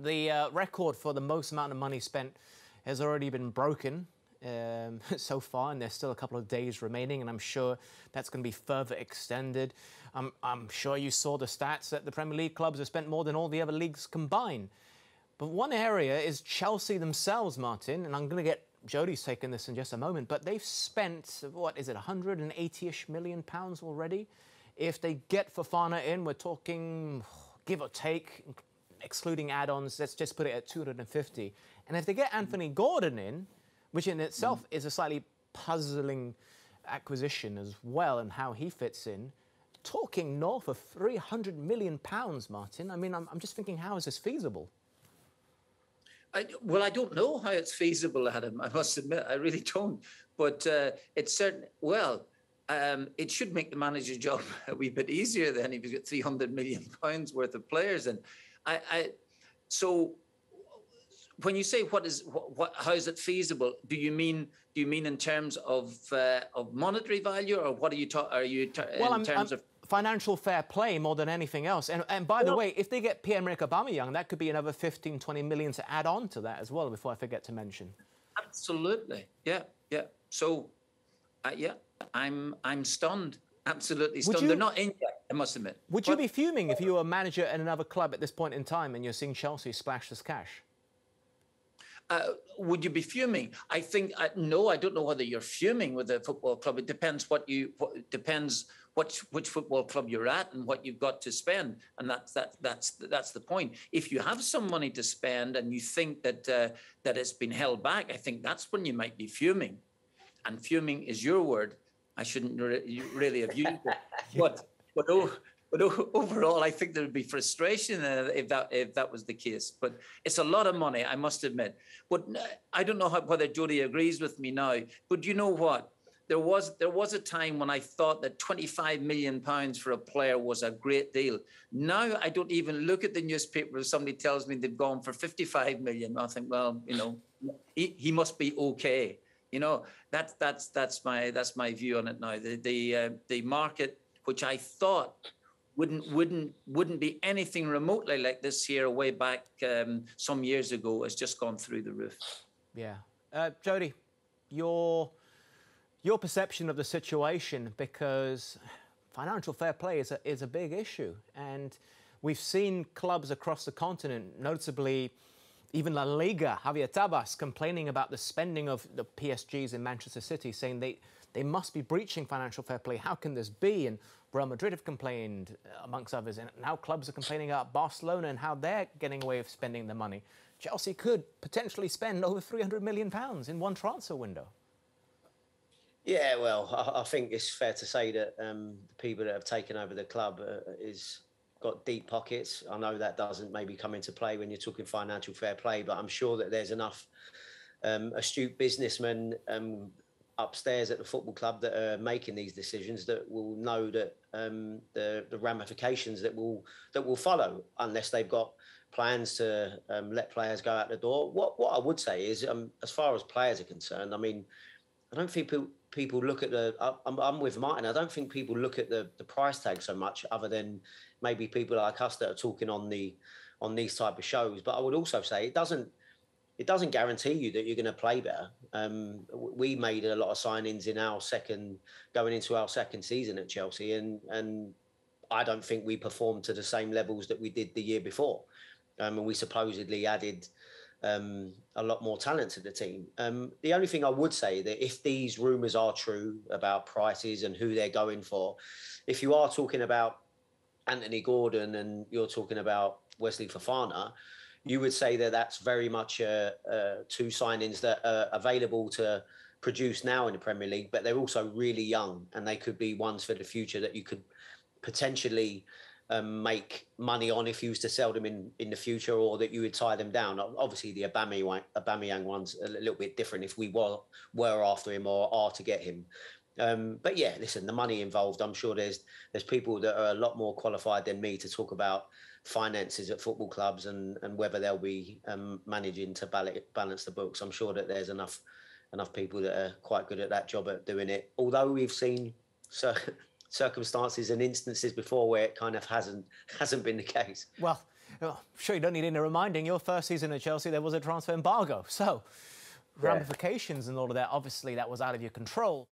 The record for the most amount of money spent has already been broken so far, and there's still a couple of days remaining, and I'm sure that's going to be further extended. I'm sure you saw the stats that the Premier League clubs have spent more than all the other leagues combined. But one area is Chelsea themselves, Martin, and I'm going to get Jody's take on this in just a moment, but they've spent, what is it, 180-ish million pounds already? If they get Fofana in, we're talking, give or take, excluding add-ons, let's just put it at 250. And if they get Anthony Gordon in, which in itself is a slightly puzzling acquisition as well, and how he fits in, talking north of 300 million pounds, Martin. I mean, I'm just thinking, how is this feasible? Well, I don't know how it's feasible, Adam. I must admit, I really don't. But it's certain. Well, it should make the manager's job a wee bit easier then if he's got 300 million pounds worth of players. And so when you say how is it feasible? Do you mean in terms of monetary value, or what are you talking? Well, in terms of financial fair play more than anything else. And by the way, if they get Pierre-Emerick Aubameyang, that could be another 15, 20 million to add on to that as well, before I forget to mention. Absolutely. Yeah. So, yeah, I'm stunned. Absolutely stunned. They're not in yet, I must admit. Would you be fuming if you were a manager at another club at this point in time and you're seeing Chelsea splash this cash? Would you be fuming? I think no. I don't know whether you're fuming with a football club. It depends which football club you're at and what you've got to spend, and that's the point. If you have some money to spend and you think that that it's been held back, I think that's when you might be fuming. And fuming is your word. I shouldn't really have used it. But overall, I think there would be frustration if that was the case. But it's a lot of money, I must admit. But I don't know whether Jody agrees with me now. But you know what? There was a time when I thought that 25 million pounds for a player was a great deal. Now I don't even look at the newspaper if somebody tells me they've gone for 55 million. I think, well, you know, he must be okay. You know, that's my view on it now. The market, which I thought wouldn't be anything remotely like this here way back some years ago, has just gone through the roof. Yeah. Jody, your perception of the situation, because financial fair play is a big issue. And we've seen clubs across the continent, notably even La Liga, Javier Tebas, complaining about the spending of the PSGs in Manchester City, saying they must be breaching financial fair play. How can this be? And Real Madrid have complained, amongst others, and now clubs are complaining about Barcelona and how they're getting away with spending the money. Chelsea could potentially spend over 300 million pounds in one transfer window. Yeah, well, I think it's fair to say that the people that have taken over the club got deep pockets. I know that doesn't maybe come into play when you're talking financial fair play, but I'm sure that there's enough astute businessmen upstairs at the football club that are making these decisions that will know that the ramifications that will follow, unless they've got plans to let players go out the door. What I would say is, as far as players are concerned, I mean, I don't think people look at the. I'm with Martin. I don't think people look at the price tag so much, other than maybe people like us that are talking on these type of shows. But I would also say it doesn't guarantee you that you're going to play better. We made a lot of signings in going into our second season at Chelsea, and I don't think we performed to the same levels that we did the year before. And we supposedly added a lot more talent to the team. The only thing I would say, that if these rumours are true about prices and who they're going for, if you are talking about Anthony Gordon and you're talking about Wesley Fofana, you would say that that's very much two signings that are available to produce now in the Premier League, but they're also really young, and they could be ones for the future that you could potentially make money on if you was to sell them in the future, or that you would tie them down. Obviously, the Aubameyang one's a little bit different if we were after him or are to get him. But yeah, listen, the money involved, I'm sure there's people that are a lot more qualified than me to talk about finances at football clubs and whether they'll be managing to balance the books. I'm sure that there's enough people that are quite good at that job at doing it. Although we've seen circumstances and instances before where it kind of hasn't been the case. Well, I'm sure you don't need any reminding. Your first season at Chelsea, there was a transfer embargo. So, ramifications and all of that, obviously that was out of your control.